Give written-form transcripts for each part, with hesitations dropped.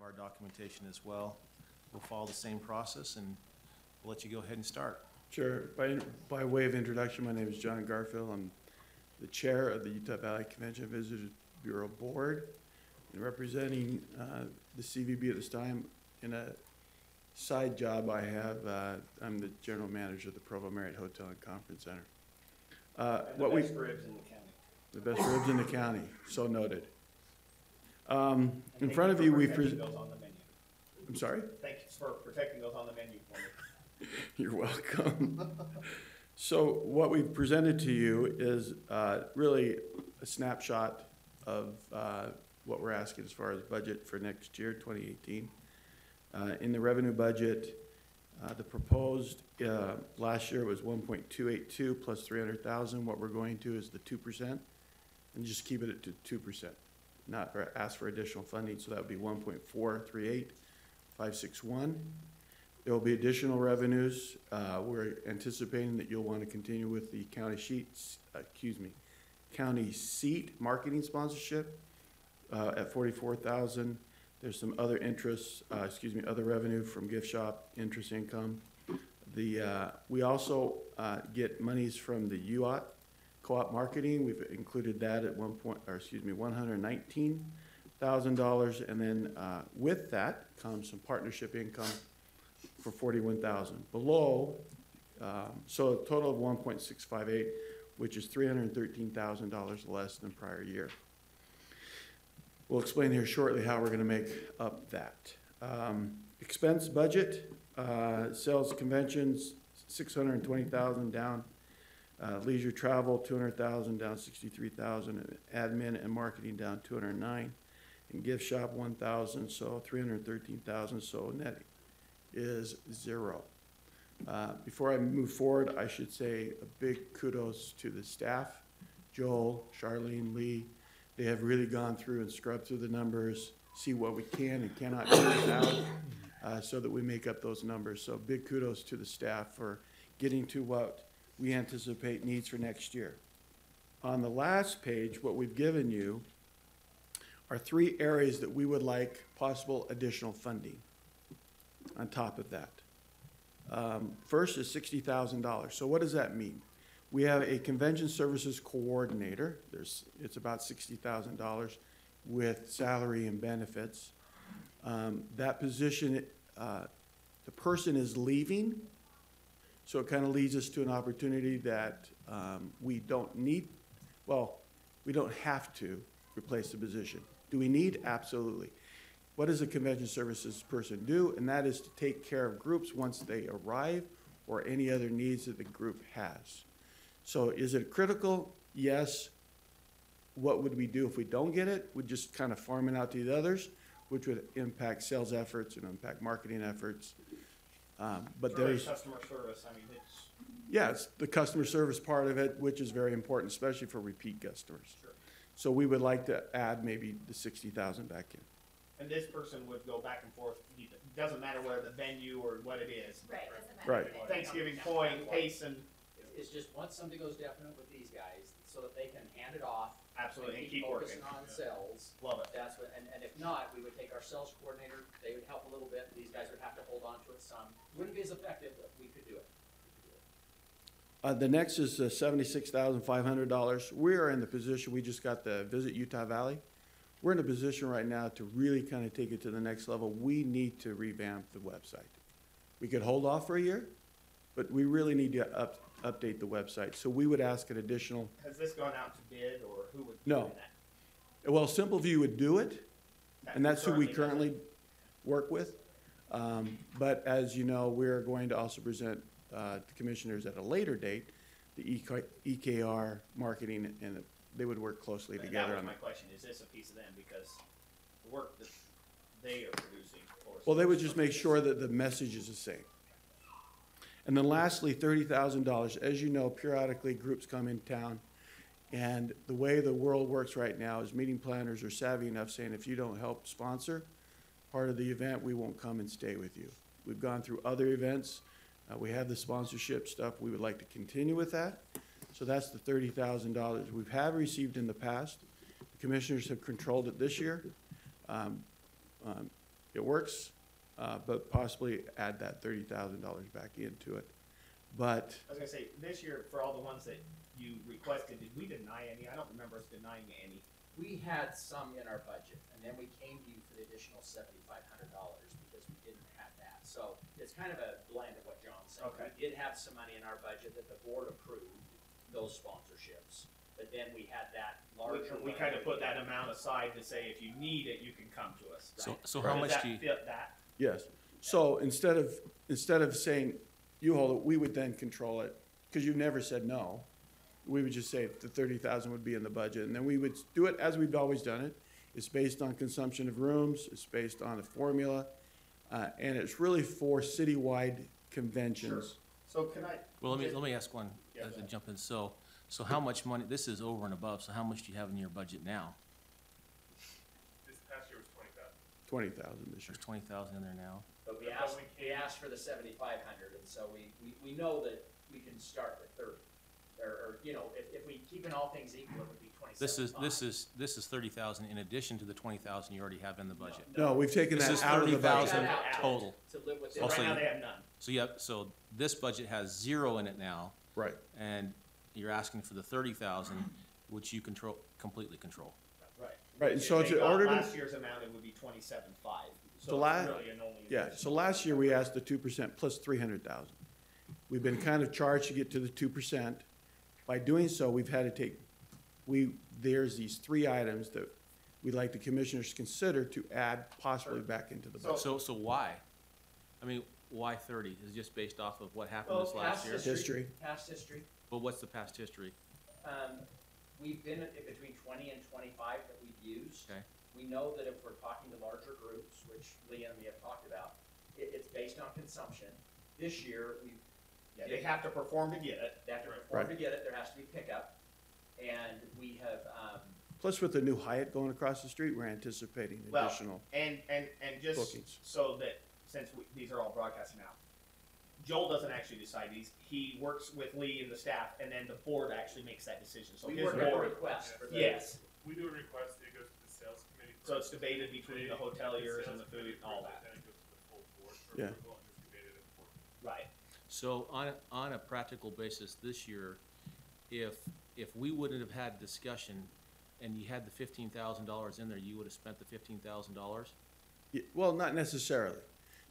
our documentation as well. We'll follow the same process, and we'll let you go ahead and start. Sure. By way of introduction, my name is John Garfield. I'm the chair of the Utah Valley Convention and Visitors Bureau Board, and representing the CVB at this time. In a side job I have, I'm the general manager of the Provo Marriott Hotel and Conference Center. And the best ribs in the county. The best ribs in the county, so noted. In front of you, we've those on the menu. I'm sorry? Thank you for protecting those on the menu for me. You're welcome. So what we've presented to you is really a snapshot of what we're asking as far as budget for next year, 2018. In the revenue budget, the proposed last year was 1.282 plus 300,000. What we're going to is the 2%, and just keep it at 2%, not ask for additional funding. So that would be 1.438561. There will be additional revenues. We're anticipating that you'll want to continue with the county seat marketing sponsorship at 44,000. There's some other interests, other revenue from gift shop, interest income. We also get monies from the UOT co-op marketing. We've included that at $119,000, and then with that comes some partnership income for 41,000. Below, so a total of 1.658, which is $313,000 less than prior year. We'll explain here shortly how we're going to make up that. Expense budget, sales conventions, 620,000 down. Leisure travel, 200,000 down 63,000. Admin and marketing down 209. And gift shop 1,000, so 313,000. So net is zero. Before I move forward, I should say a big kudos to the staff, Joel, Charlene, Lee. They have really gone through and scrubbed through the numbers, see what we can and cannot do without, so that we make up those numbers. So big kudos to the staff for getting to what we anticipate needs for next year. On the last page, what we've given you are 3 areas that we would like possible additional funding on top of that. First is $60,000. So what does that mean? We have a convention services coordinator. It's about $60,000 with salary and benefits. That position, the person is leaving, so it kind of leads us to an opportunity that we don't have to replace the position. Do we need? Absolutely. What does a convention services person do? And that is to take care of groups once they arrive or any other needs that the group has. So is it critical? Yes. What would we do if we don't get it? We'd just kind of farm it out to the others, which would impact sales efforts and impact marketing efforts. But there's customer service. I mean, it's the customer service part of it, which is very important, especially for repeat customers. Sure. So we would like to add maybe the 60,000 back in. And this person would go back and forth. It doesn't matter where the venue or what it is. Right. Doesn't matter. Right. Thanksgiving Point, Payson. It's just once somebody goes definite with these guys, so that they can hand it off. Absolutely, and keep working. focusing on sales. Love it. That's what, and if not, we would take our sales coordinator, they would help a little bit, these guys would have to hold on to it some. Wouldn't be as effective, but we could do it. The next is $76,500. We are in the position, we just got the Visit Utah Valley. We're in a position right now to really kind of take it to the next level. We need to revamp the website. We could hold off for a year, but we really need to update the website. So we would ask an additional. Has this gone out to bid, or who would do No. that? Well, Simple View would do it, and that's who we does currently it. work with. But as you know, we're going to also present the commissioners at a later date, the EKR marketing, and they would work closely And together that was on my that. question. Is this a piece of them? Because the work that they are producing. Well, they would just make sure that the message is the same. And then lastly, $30,000. As you know, periodically groups come in town, and the way the world works right now is meeting planners are savvy enough saying, if you don't help sponsor part of the event, we won't come and stay with you. We've gone through other events. We have the sponsorship stuff. We would like to continue with that. So that's the $30,000 we have received in the past. The commissioners have controlled it this year. it works, but possibly add that $30,000 back into it. But I was gonna say, this year, for all the ones that you requested, did we deny any? I don't remember us denying any. We had some in our budget, and then we came to you for the additional $7,500 because we didn't have that. So it's kind of a blend of what John said. Okay. We did have some money in our budget that the board approved, those sponsorships. But then we had that larger. We kind of put that amount aside to say, if you need it, you can come to us. So how much do you, Does that fit that? yes, so instead of saying, you hold it, we would then control it, because you've never said no. We would just say the 30,000 would be in the budget, and then we would do it as we've always done it. It's based on consumption of rooms, it's based on a formula, and it's really for citywide conventions. So can I? well, let me ask one, Yeah, go to ahead. jump in. So how much money, this is over and above, so how much do you have in your budget now? This past year was 20,000. 20,000 this year. There's 20,000 in there now. But we asked for the 7,500, and so we know that we can start with 30. Or, you know, if we keep in all things equal, it would be 27,500. This is 30,000 in addition to the 20,000 you already have in the budget. No, we've taken This that is out of the budget. 30,000 That out total. To live within. Also, Right now, you- they have none. So this budget has 0 in it now, Right, and you're asking for the 30,000, which you completely control. Right. right, and If so they to got order to, last year's amount, it would be 27,500. The So la- it's really an only. yeah, so last year we asked the 2% plus 300,000. We've been kind of charged to get to the 2%. By doing so, we've had to take, there's these 3 items that we'd like the commissioners to consider to add possibly back into the budget. So why? I mean, why 30? Is it just based off of what happened Well, this last past year? History. Past history. But what's the past history? We've been at between 20 and 25 that we've used. Okay. We know that if we're talking to larger groups, which Leah and me have talked about, it's based on consumption. This year, Yeah, they have to perform to get it. they have to perform to Right. get it, there has to be pickup. And we have, Plus with the new Hyatt going across the street, we're anticipating Well, additional. And just Bookings. so that, since these are all broadcasting now, Joel doesn't actually decide these. He works with Lee and the staff, and then the board actually makes that decision. So we his work at a board, request for the. yes. We do a request, it goes to the sales committee. So first. it's debated between the hoteliers and the sales food committee and all approves it, that. Then it goes to the full board for Yeah. approval and is debated at the board. Right. So on a practical basis this year, if we wouldn't have had discussion and you had the $15,000 in there, you would have spent the $15,000? Well, not necessarily.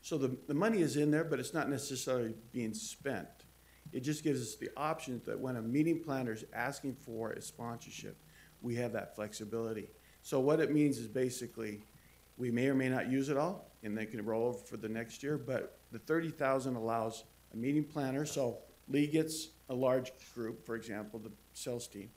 So the money is in there, but it's not necessarily being spent. It just gives us the option that when a meeting planner is asking for a sponsorship, we have that flexibility. So what it means is basically, we may or may not use it all, and they can roll over for the next year, but the 30,000 allows a meeting planner, so Lee gets a large group, for example, the sales team.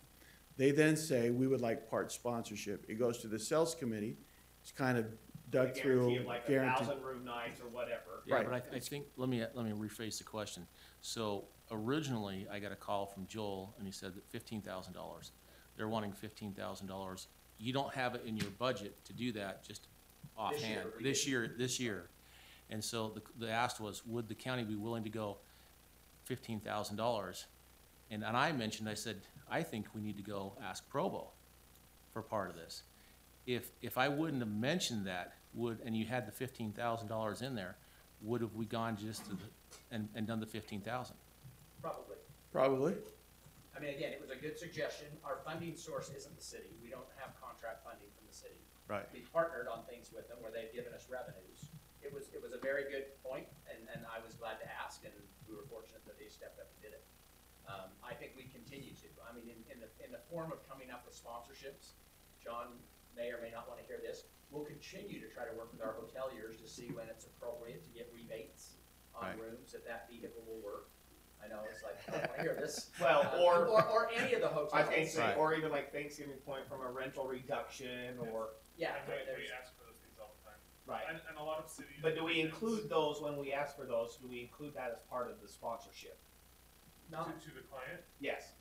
They then say, we would like part sponsorship. It goes to the sales committee, it's kind of dug A through, guarantee of like guaranteed. 1,000 room nights or whatever. Yeah, Right. but I think, let me rephrase the question. So originally, I got a call from Joel, and he said that $15,000. They're wanting $15,000. You don't have it in your budget to do that just offhand. we This year. And so the ask was, would the county be willing to go $15,000? And I mentioned, I said, I think we need to go ask Provo for part of this. If I wouldn't have mentioned that, and you had the $15,000 in there, would have we gone just to and done the 15,000? Probably. Probably. I mean, again, it was a good suggestion. Our funding source isn't the city. We don't have contract funding from the city. Right. We partnered on things with them where they've given us revenues. It was a very good point, and I was glad to ask, and we were fortunate that they stepped up and did it. I think we continue to. I mean, in the form of coming up with sponsorships, John may or may not want to hear this. We'll continue to try to work with our hoteliers to see when it's appropriate to get rebates on Right. rooms, if that vehicle will work. I know, it's like, I don't want to hear this. Well, Or any of the hotels. I think, Right. or even like Thanksgiving point from a rental reduction or, Yeah, And we there's, ask for those things all the time. right. And a lot of cities. But do we regions- include those when we ask for those? Do we include that as part of the sponsorship? not, To the client, Yes.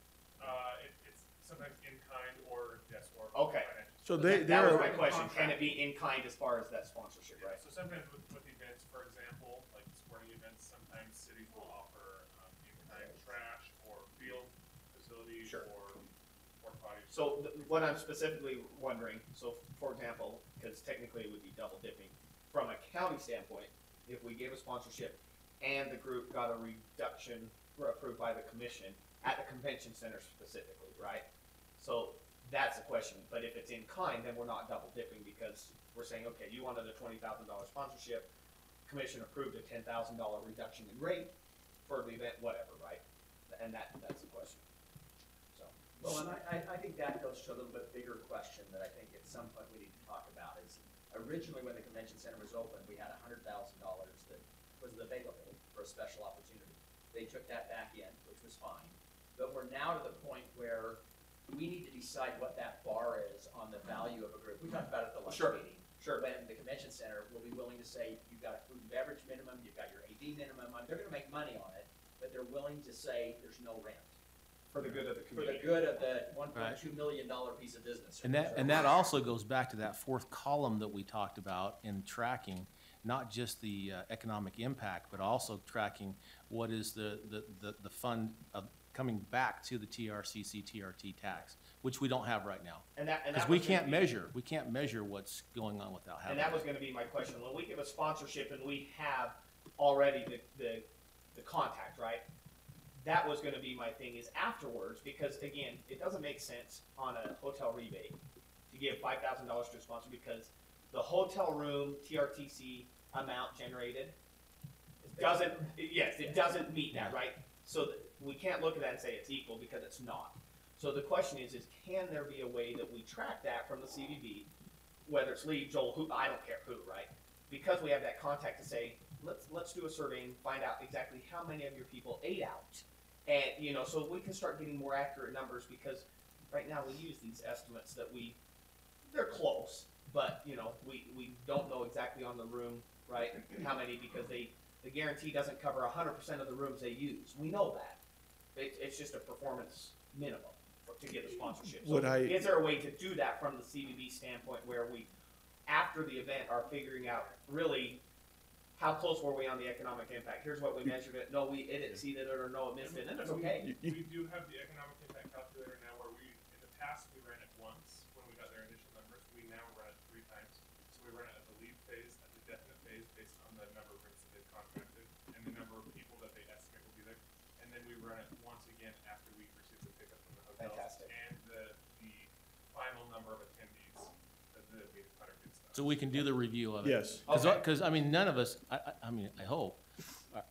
it's sometimes in kind or yes, or. Okay. financial. So That they're, was my question. Can it be in kind as far as that sponsorship, Yeah, right? so sometimes with events, for example, like sporting events, sometimes cities will offer, in-kind trash or field facilities Sure. or porta potties. So what I'm specifically wondering, so for example, because technically it would be double dipping, from a county standpoint, if we gave a sponsorship and the group got a reduction approved by the commission at the convention center specifically, right? So that's a question, but if it's in kind, then we're not double dipping because we're saying, okay, you wanted a $20,000 sponsorship, commission approved a $10,000 reduction in rate for the event, whatever, right? And that's the question. So. Well, and I think that goes to a little bit bigger question that I think at some point we need to talk about is originally when the convention center was open, we had $100,000 that was available for a special opportunity. They took that back in, which was fine. But we're now to the point where we need to decide what that bar is on the value of a group. We talked about it at the lunch Sure. meeting. Sure. When the convention center will be willing to say, you've got a food and beverage minimum, you've got your AV minimum, they're gonna make money on it, but they're willing to say there's no rent. For the good of the For the community. good of the $1.2 million piece of business. And that also goes back to that fourth column that we talked about in tracking, not just the economic impact, but also tracking what is the fund of coming back to the TRCC, TRT tax, which we don't have right now. Because we can't measure what's going on without having And that it. was gonna be my question. When we give a sponsorship and we have already the contact, right? That was gonna be my thing is afterwards, because again, it doesn't make sense on a hotel rebate to give $5,000 to a sponsor because the hotel room TRTC amount generated doesn't, yes, it doesn't meet that, right? So we can't look at that and say it's equal because it's not. So the question is can there be a way that we track that from the CVB, whether it's Lee, Joel, who, I don't care who, right? Because we have that contact to say, let's do a survey and find out exactly how many of your people ate out. And, you know, so we can start getting more accurate numbers because right now we use these estimates that they're close, but, you know, we don't know exactly on the room, right, how many, because the guarantee doesn't cover 100% of the rooms they use. We know that. It's just a performance minimum to get a sponsorship. So is there a way to do that from the CVB standpoint where we, after the event, are figuring out really how close were we on the economic impact? Here's what we measured it. No, it exceeded it, or no, it missed it, and it's okay. We do have the economic impact calculator now where in the past, we ran it once when we got their initial numbers. We now run it 3 times. So we run it at the lead phase, at the definite phase based on the number of rooms that they've contracted and the number of people that they estimate will be there. And then we run it once again after we receive the pickup from the hotels. Fantastic. And the final number of attendees that the meeting planner gets done. So we can do the review of it. Yes. Because, I mean, none of us, I mean, I hope,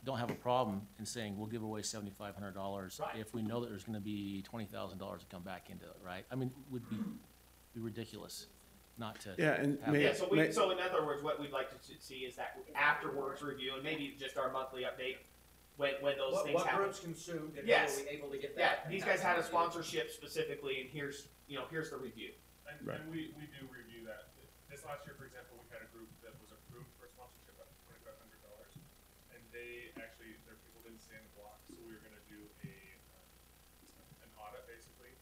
don't have a problem in saying we'll give away $7,500 Right. if we know that there's gonna be $20,000 to come back into it, right? I mean, would be ridiculous not to. Yeah, and have may- Yeah, that. so in other words, what we'd like to see is that afterwards review, and maybe just our monthly update, when those things What happen. groups consumed and Yes. how were we able to get Yeah, that? these guys had a sponsorship specifically, and here's the review. And, Right. and we do review that. This last year, for example, we had a group that was approved for sponsorship up to $2,500, and their people didn't stay in the block, so we were gonna do an audit, basically.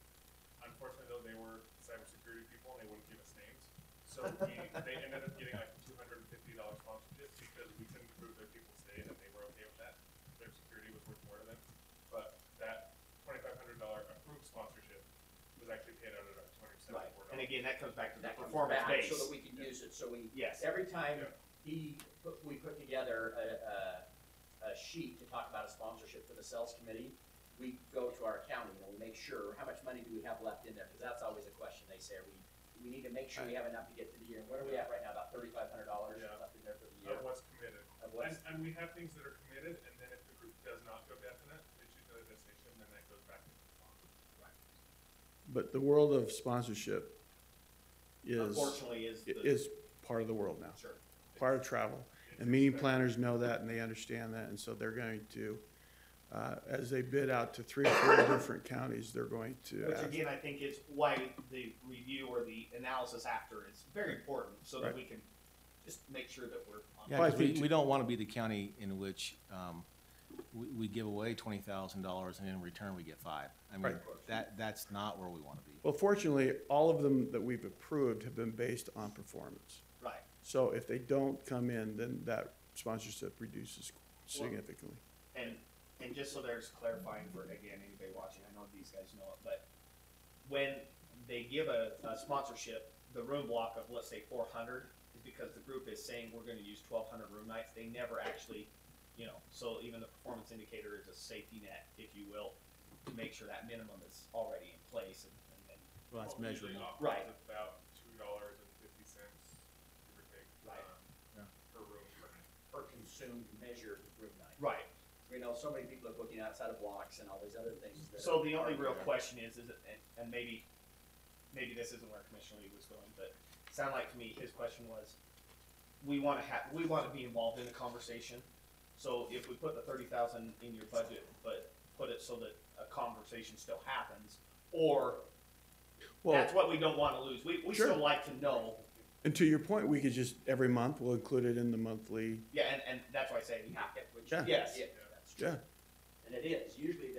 Unfortunately, though, they were cybersecurity people, and they wouldn't give us names. So they ended up getting like a $250 sponsorship because we couldn't prove their people stayed, and they were okay with that. Their security was worth more to them. But that $2,500 approved sponsorship was actually paid out at about $274. Right, and again, that comes back to the That comes performance back base. so that we can use it, so we, Yes. every time Yeah. we put together a sheet to talk about a sponsorship for the sales committee, we go to our accounting and we make sure, how much money do we have left in there? Because that's always a question they say, we need to make sure we have enough to get through the year. And what are we at right now, about $3,500 Yeah. left in there for the year? Of what's committed. Of what's- And we have things that are committed, and then if the group does not go definite, they choose another destination, then that goes back to the sponsor. But the world of sponsorship Unfortunately, is part of the world now, sure. part of travel. It's And meeting expected. planners know that and they understand that, and so they're going to, as they bid out to 3 or 4 different counties, they're going to Which ask. again, I think is why the review or the analysis after is very important, so that Right. we can just make sure that we're on. Yeah, Well, I 'cause think we don't wanna be the county in which, we give away $20,000 and in return we get 5. I mean, Right. that's not where we wanna be. Well, fortunately, all of them that we've approved have been based on performance. Right. So if they don't come in, then that sponsorship reduces significantly. And just so there's clarifying for, again, anybody watching, I know these guys know it, but when they give a sponsorship, the room block of, let's say, 400, is because the group is saying we're gonna use 1,200 room nights. They never actually, so even the performance indicator is a safety net, if you will, to make sure that minimum is already in place and then. Well, that's Well, usually measurable. operates Right. About $2.50, give or take, Right. per room per night. Per consumed measured room night. Right. We know so many people are booking outside of blocks and all these other things that. So the are- only real question is it, and maybe this isn't where Commissioner Lee was going, but it sounded like to me, his question was, we wanna be involved in the conversation. So if we put the 30,000 in your budget, but put it so that a conversation still happens, or Well, that's what we don't wanna lose. We Sure. still like to know, and to your point, we could just, every month, we'll include it in the monthly, yeah, and that's why I say, Which, Yeah. Yes. that's true. yeah. And it is, usually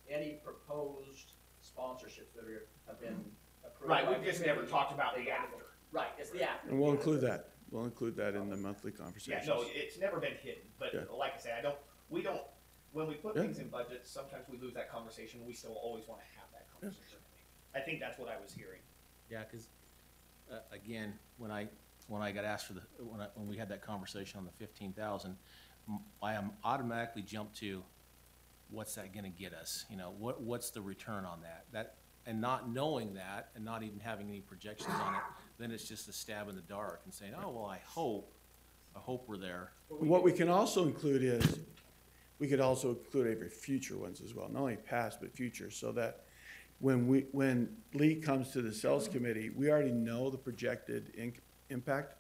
any proposed sponsorships that have been approved. right, by we've just the never committee, talked about they the gotta after. go- Right, it's the after. And we'll include that. We'll include that in the monthly Yeah, conversations. no, it's never been hidden, but Yeah. like I say, when we put Yeah. things in budgets, sometimes we lose that conversation, we still always wanna have that conversation. I think that's what I was hearing. Yeah, because, again, when I got asked for when we had that conversation on the 15,000, I am automatically jumped to, what's that gonna get us? What's the return on that? And not knowing that, and not even having any projections on it, then it's just a stab in the dark and saying, oh, well, I hope we're there. What we can also include is, we could also include every future ones as well, not only past, but future, so that when Lee comes to the sales committee, we already know the projected impact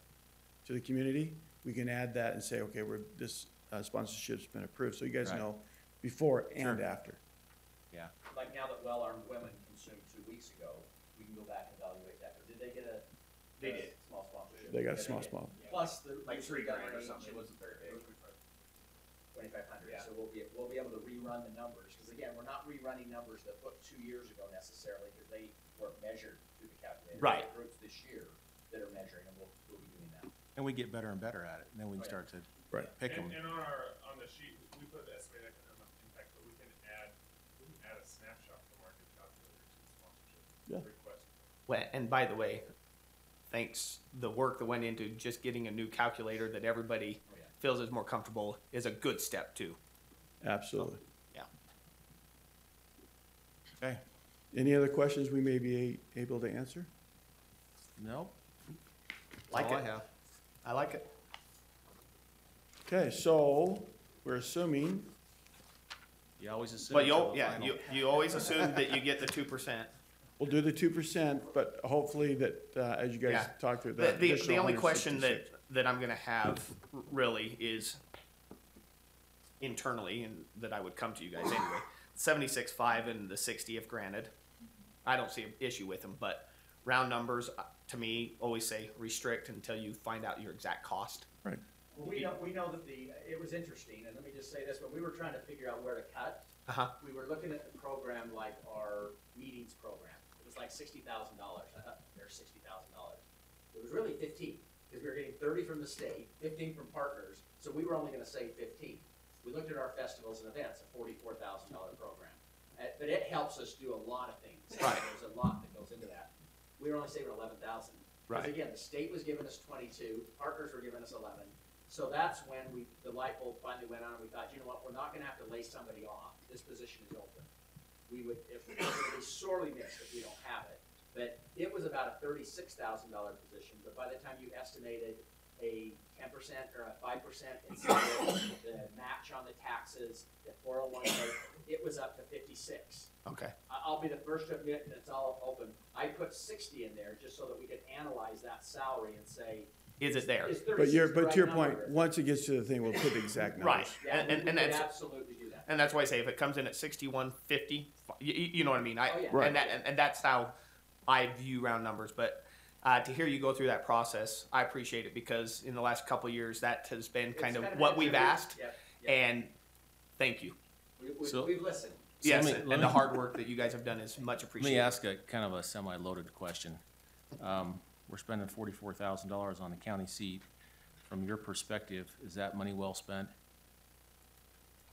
to the community. We can add that and say, okay, this sponsorship's been approved, so you guys Right. know before and Sure. after. Yeah. Like now that well-armed women consumed 2 weeks ago, we can go back and evaluate that. Or did they get They a did. small sponsorship? They got a Yeah, small, did. small. Plus the. Like the $3,000 or government something, it agency, wasn't very big. 2,500, Yeah. so we'll be able to rerun the numbers, because again, we're not rerunning numbers that put 2 years ago necessarily, because they weren't measured through the calculator. Right. We have Groups this year that are measuring, and we'll be doing that. And we get better and better at it, and then we can Oh, yeah. start to Right. pick them. And on the sheet, we put the estimated economic impact, but we can add a snapshot from our new calculator to the sponsorship Yeah. request. Well, and by the way, thanks, the work that went into just getting a new calculator that everybody Oh, yeah. feels is more comfortable is a good step too. Absolutely. Yeah. Okay, Any other questions we may be able to answer? no, Like that's all I it. have. I like it. Okay, so we're assuming, You always assume. But till the final. you always assume that you get the 2%. we'll do the 2%, but hopefully that, as you guys Yeah. talk through The, that. the additional only question 166. that I'm gonna have really is internally, and that I would come to you guys anyway, 76.5 and the 60 if granted. I don't see an issue with them, but round numbers, to me, always say restrict until you find out your exact cost. Right. Well, we know that it was interesting, and let me just say this, when we were trying to figure out where to cut, Uh-huh. we were looking at the program like our meetings program. It was like $60,000. I thought, there's $60,000. It was really 15, because we were getting 30 from the state, 15 from partners, so we were only gonna save 15. We looked at our festivals and events, a $44,000 program. But it helps us do a lot of things. Right. There's a lot that goes into that. We were only saving 11,000. Right. Because again, the state was giving us 22, partners were giving us 11. So that's when the light bulb finally went on, and we thought, you know what, we're not gonna have to lay somebody off. This position is open. We would be sorely missed if we don't have it. But it was about a $36,000 position, but by the time you estimated a 10% or a 5% incentive, the match on the taxes, the 401k, it was up to 56. Okay. I'll be the first to admit that it's all open. I put 60 in there just so that we could analyze that salary and say. Is it there? is But 36 the to right your number? point, once it gets to the thing, we'll put the exact numbers. Right. Yeah, And, we and could that's, absolutely do that. and that's why I say if it comes in at 61.50, you know what I mean? Oh, yeah. Right. And that's how I view round numbers. But to hear you go through that process, I appreciate it, because in the last couple of years, that has been It's kind of been what we've every- asked. Yep, yep. And thank you. So- We've listened. So Yes, let me- and let the me- hard work that you guys have done is much Let appreciated. me ask a kind of a semi-loaded question. We're spending $44,000 on the county seat. From your perspective, is that money well spent?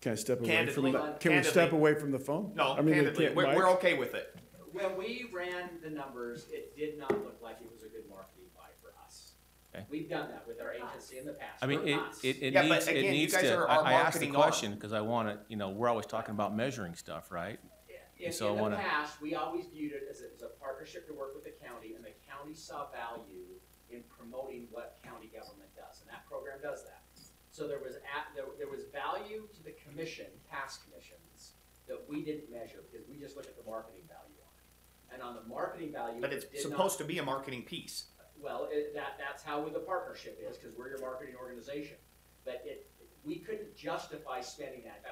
Can I step away from Candidly- that? Can we step candidly- away from the phone? No, I mean, candidly, can't- we're Mike? okay with it. When we ran the numbers, it did not look like it was a good marketing buy for us. Okay. We've done that with our agency in the past. I mean, We're not. it Yeah, but needs, it again, you needs guys to, are our I asked the marketing question arm. because I want to, you know, we're always talking about measuring stuff, right? In So I the wanna- past, we always viewed it as a partnership to work with the county, and the county saw value in promoting what county government does, and that program does that. So there was there was value to the commission, task commissions, that we didn't measure, because we just looked at the marketing value on it. And on the marketing value, But it it's did not- supposed to be a marketing piece. Well, that's how the partnership is, because we're your marketing organization. But we couldn't justify spending that.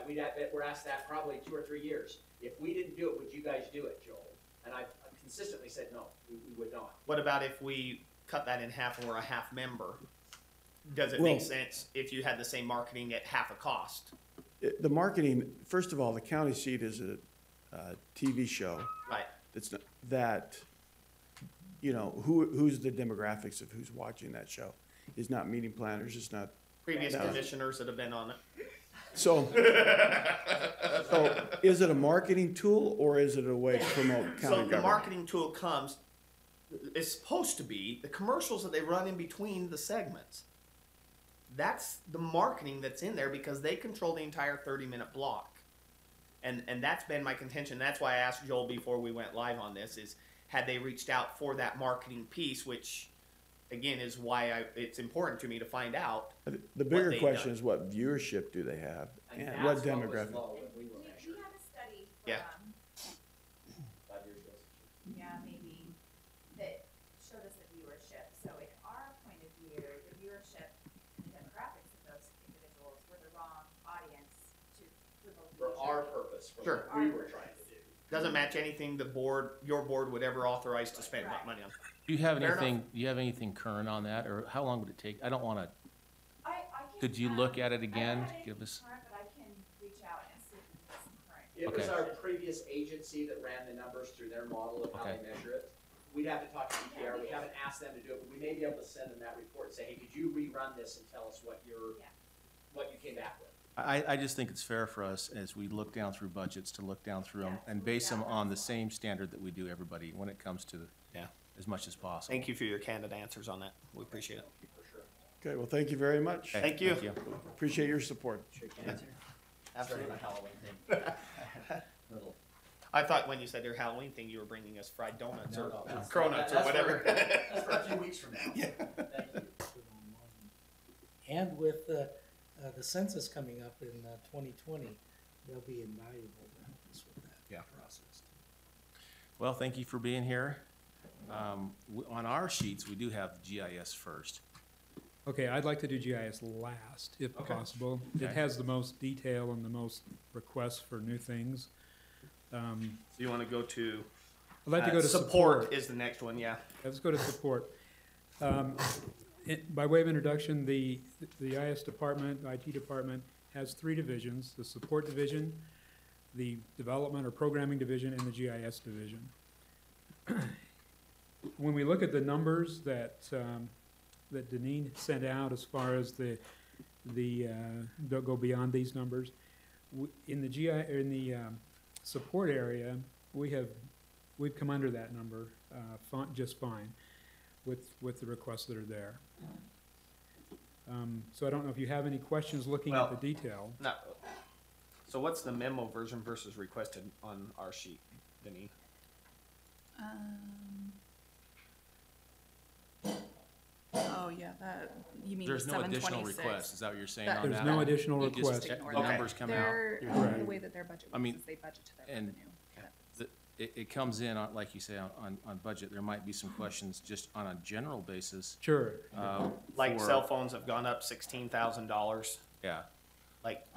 We're asked that probably 2 or 3 years. If we didn't do it, would you guys do it, Joel? And I've consistently said, no, we would not. What about if we cut that in half and we're a half member? Does it Well- make sense if you had the same marketing at half a cost? The marketing, first of all, the county seat is a TV show. Right. That's not, that, you know, who's the demographics of who's watching that show? It's not meeting planners, it's not, Previous No. commissioners that have been on it. so, so is it a marketing tool or is it a way to promote county So government? the marketing tool comes, it's supposed to be the commercials that they run in between the segments. That's the marketing that's in there because they control the entire 30-minute block. And that's been my contention. That's why I asked Joel before we went live on this is had they reached out for that marketing piece, which again is why it's important to me to find out. The bigger they've question done. is what viewership do they have And and that's what was demographic? low when we were We measuring had a study Yeah. from, 5 years ago. yeah, maybe, that showed us the viewership. So in our point of view, the viewership and the demographics of those individuals were the wrong audience to promote. For our purpose, for Sure. what we were trying to do. Doesn't match anything your board would ever authorize to spend that money on. Do you have Fair anything, do you have anything current on that, or how long would it take? I don't want to, I can. could you look at it I again? don't have Give anything us, current, but I can reach out and see if we can get some current. It was Okay. our previous agency that ran the numbers through their model of how Okay. they measure it. We'd have to talk to DKR, we haven't asked them to do it, but we may be able to send them that report and say, hey, could you rerun this and tell us what you came back with? I just think it's fair for us as we look down through budgets to look down through them and base them on the same standard that we do everybody when it comes to Yeah. as much as possible. Thank you for your candid answers on that. We appreciate it. For sure. Okay, well, thank you very much. Okay, Thank you. Appreciate your support. After my Halloween thing. Little. I thought when you said your Halloween thing, you were bringing us fried donuts or that's- cronuts or that's whatever. That's for a few weeks from now. Thank you. And with the census coming up in 2020, they'll be invaluable to help us with that process. Well, thank you for being here. On our sheets, we do have GIS first. Okay, I'd like to do GIS last, if Okay. possible. It Okay. has the most detail and the most requests for new things. So you want to go to I'd like to go to support support. is the next one, yeah. Let's go to support. By way of introduction, the IS department, IT department, has 3 divisions: the support division, the development or programming division, and the GIS division. When we look at the numbers that Deneen sent out as far as don't go beyond these numbers, in the support area, we've come under that number just fine with the requests that are there. So I don't know if you have any questions looking at Well- the detail. No. So what's the memo version versus requested on our sheet, Denise? Oh, yeah, that, you mean the There's no additional 726. requests, is that what you're saying That- on that? There's no additional It just- requests. The Ignore that. numbers come out. They're, Right. the way that their budget I mean, works is they budget to their and revenue. It comes in, like you say, on budget. There might be some questions just on a general basis. Sure. Like for- cell phones have gone up $16,000. Yeah, Like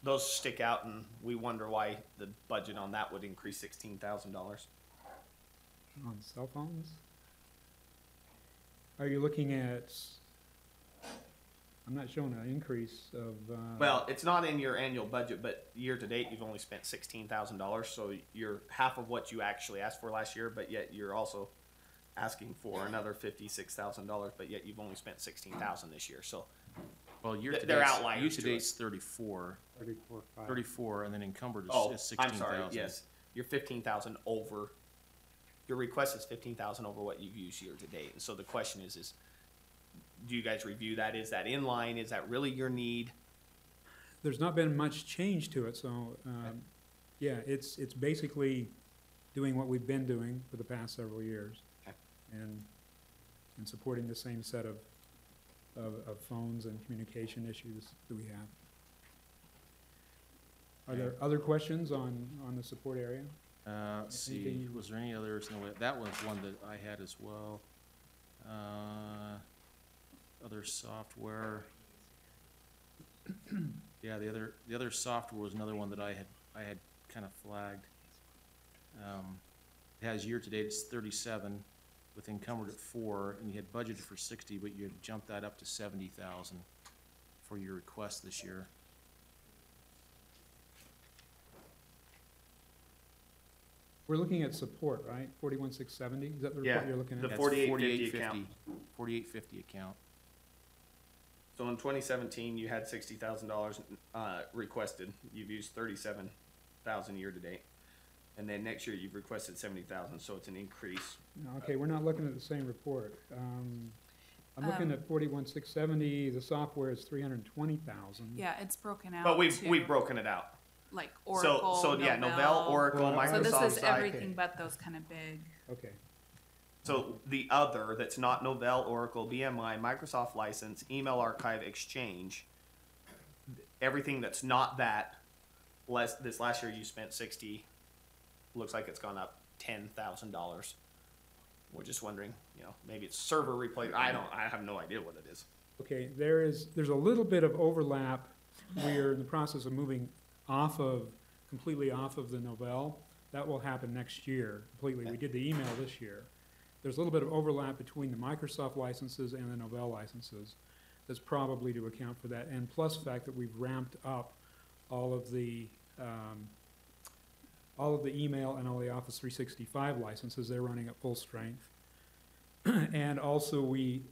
those stick out, and we wonder why the budget on that would increase $16,000. On cell phones? Are you looking at, I'm not showing an increase of, Well, it's not in your annual budget, but year to date you've only spent $16,000, so you're half of what you actually asked for last year, but yet you're also asking for another $56,000, but yet you've only spent $16,000 this year. So well, year to They're date, outliers year to to date's us. 34, and then encumbered is I'm 16,000. sorry. Yes, you're 15,000 over. Your request is 15,000 over what you've used year to date, and so the question is do you guys review that? Is that in line? Is that really your need? There's not been much change to it, so, yeah, it's basically doing what we've been doing for the past several years. Okay. And supporting the same set of phones and communication issues that we have. Are there other questions on the support area? Let's see, Anything- was there any others? No, that was one that I had as well. Other software. Yeah, the other software was another one that I had kind of flagged. It has year-to-date, it's 37, with encumbered at 4, and you had budgeted for 60, but you had jumped that up to 70,000 for your request this year. We're looking at support, right? 41,670, is that the report Yeah, you're looking at? the That's 4850 account. 4850 account. So in 2017, you had $60,000 requested. You've used 37,000 year to date, and then next year you've requested 70,000. So it's an increase. No, okay, we're not looking at the same report. I'm looking at 41,670, the software is 320,000. Yeah, it's broken out. But we've to, broken it out. like Oracle, So yeah, Novell, Oracle, Well, Microsoft. So this is Side. everything but those kind of big. Okay, So the other that's not Novell, Oracle, BMI, Microsoft license, email archive, Exchange, everything that's not that, this last year you spent 60, looks like it's gone up $10,000. We're just wondering, maybe it's server replace. I have no idea what it is. okay, there's a little bit of overlap. We're in the process of moving completely off of the Novell. That will happen next year completely. We did the email this year. There's a little bit of overlap between the Microsoft licenses and the Novell licenses. That's probably to account for that, and plus the fact that we've ramped up all of the email and all the Office 365 licenses. They're running at full strength. And also we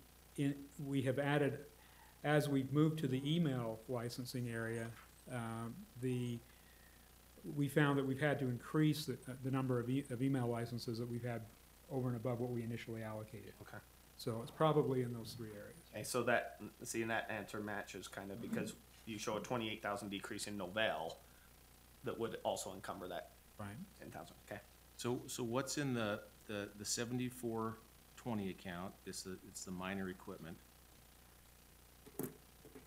have added, as we've moved to the email licensing area, we found that we've had to increase the number of email licenses that we've had over and above what we initially allocated. Okay. So it's probably in those three areas. Okay, so that answer matches kind of because you show a 28,000 decrease in Novell that would also encumber that Right. 10,000. Okay. So what's in the 7420 account? It's the minor equipment.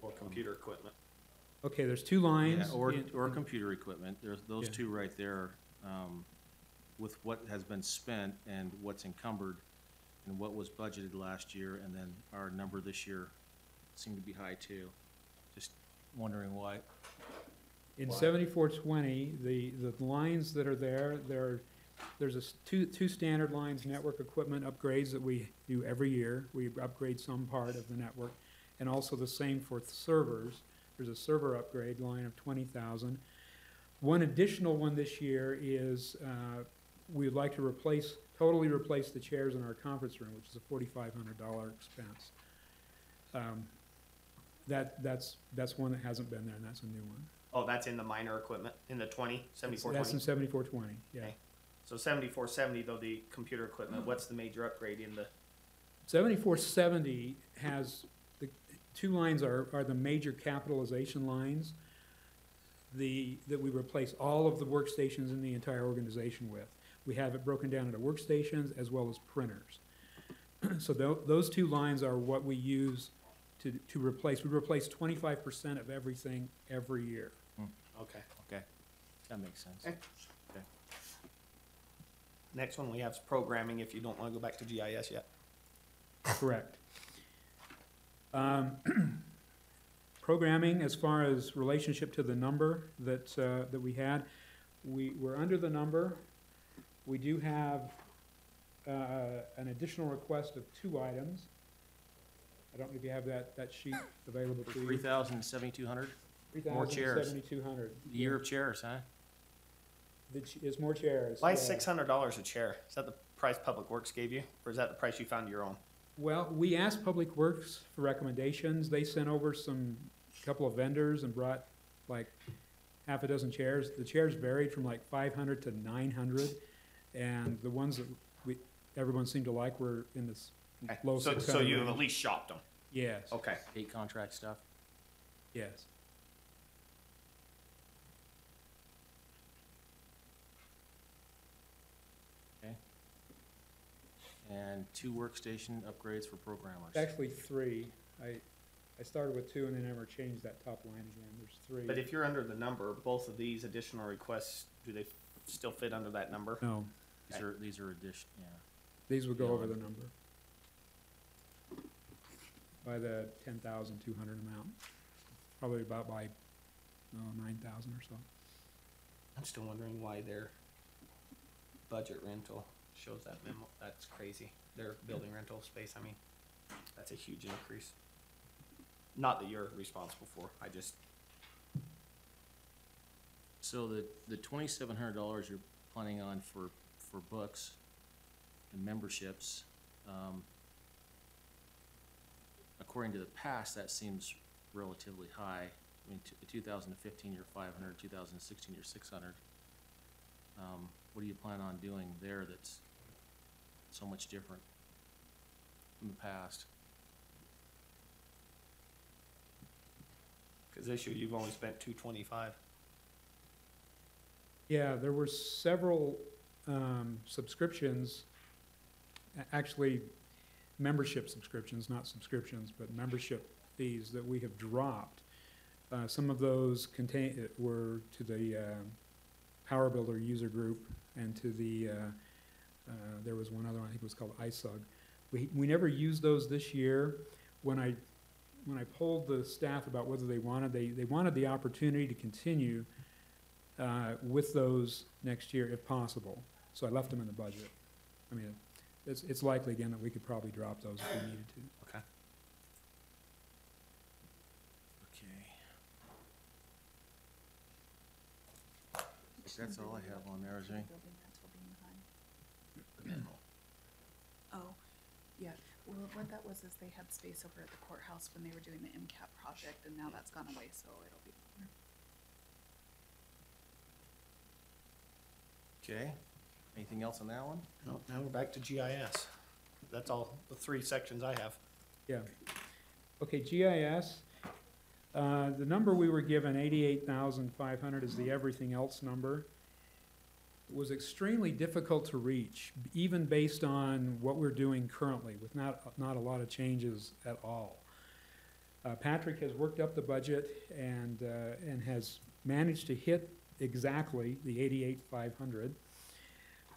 Or computer equipment. Okay, there's two lines. Yeah, or in- computer equipment. There's those Yeah. two right there, with what has been spent and what's encumbered and what was budgeted last year, and then our number this year seemed to be high too. Just wondering why. In 7420, the lines that are there's two standard lines, network equipment upgrades that we do every year. We upgrade some part of the network, and also the same for servers. There's a server upgrade line of 20,000. One additional one this year is we'd like to totally replace the chairs in our conference room, which is a $4,500 expense. That's one that hasn't been there, and that's a new one. Oh, that's in the minor equipment in the 7420. That's in 7420, yeah. Okay. So 7470 though, the computer equipment. What's the major upgrade in the? 7470 has, the two lines are the major capitalization lines that we replace all of the workstations in the entire organization with. We have it broken down into workstations as well as printers. So those two lines are what we use to replace. We replace 25% of everything every year. Okay. Okay, that makes sense. Okay. Next one we have is programming. If you don't want to go back to GIS yet. Correct. Programming, as far as relationship to the number that we had, we're under the number. We do have an additional request of 2 items. I don't know if you have that sheet available For to you. 3,700, more chairs. 7,200. Year of chairs, huh? It's more chairs. Why is $600 a chair? Is that the price Public Works gave you, or is that the price you found your own? Well, we asked Public Works for recommendations. They sent over a couple of vendors and brought like half a dozen chairs. The chairs varied from like 500 to 900, and the ones that everyone seemed to like were in this Okay. low So 600 you have range. at least shopped them. Yes, Okay. state contract stuff? yes. Okay. And 2 workstation upgrades for programmers. Actually, 3. I started with 2 and then never changed that top line again. There's 3. But if you're under the number, both of these additional requests, do they still fit under that number? No, These are addition, yeah. these would go Yeah. over the number. By the 10,200 amount. Probably about by, 9,000 or so. I'm still wondering why their budget rental shows that memo. That's crazy. Their building rental space, I mean, that's a huge increase. Not that you're responsible for, I just, So the $2,700 you're planning on for books and memberships, according to the past, that seems relatively high. I mean, 2015, you're 500, 2016, you're 600. What do you plan on doing there that's so much different from the past? cause this year you've only spent $225. Yeah, there were several subscriptions, actually membership subscriptions, not subscriptions, but membership fees that we have dropped. Some of those were to the Power Builder user group and to the, there was one other one, I think it was called iSug. We never used those this year. When I polled the staff about whether they wanted the opportunity to continue with those next year if possible. So I left them in the budget. I mean, it's likely again that we could probably drop those if we needed to. Okay. Okay. That's all I have on there, is there any? Building rental being high. Oh, yeah, well, what that was is they had space over at the courthouse when they were doing the MCAP project, and now that's gone away, so it'll be lower. Okay. Anything else on that one? No, now we're back to GIS. That's all, the 3 sections I have. Yeah. Okay, GIS, the number we were given, 88,500, is the everything else number. It was extremely difficult to reach, even based on what we're doing currently, with not a lot of changes at all. Patrick has worked up the budget and has managed to hit exactly the 88,500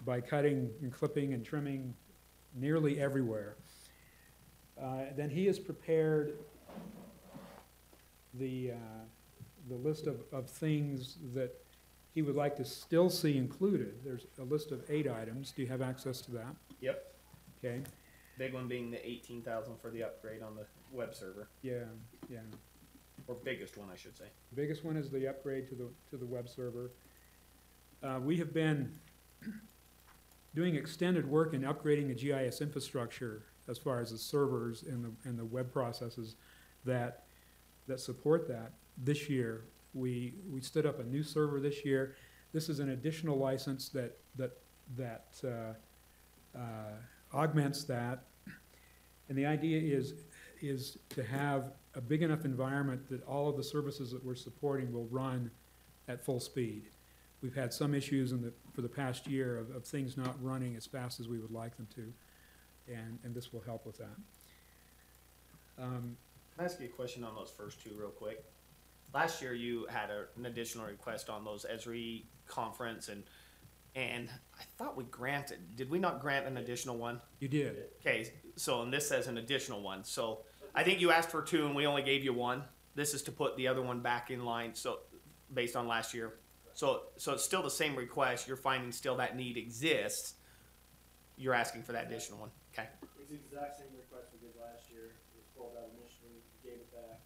by cutting and clipping and trimming nearly everywhere. Then he has prepared the list of things that he would like to still see included. There's a list of 8 items. Do you have access to that? Yep. Okay, Big one being the 18,000 for the upgrade on the web server, yeah. or biggest one, I should say. The biggest one is the upgrade to the web server. We have been doing extended work in upgrading the GIS infrastructure as far as the servers and the web processes that support that. This year, we stood up a new server this year. This is an additional license that augments that. And the idea is to have a big enough environment that all of the services that we're supporting will run at full speed. We've had some issues for the past year of things not running as fast as we would like them to, and this will help with that. Can I ask you a question on those first 2 real quick? Last year you had an additional request on those Esri conference and I thought we granted, did we not grant an additional one? You did. Okay, so, and this says an additional one, so I think you asked for 2 and we only gave you 1. This is to put the other one back in line, so, based on last year. So it's still the same request, you're finding still that need exists, you're asking for that additional one, okay? It's the exact same request we did last year. It was pulled out initially, we gave it back,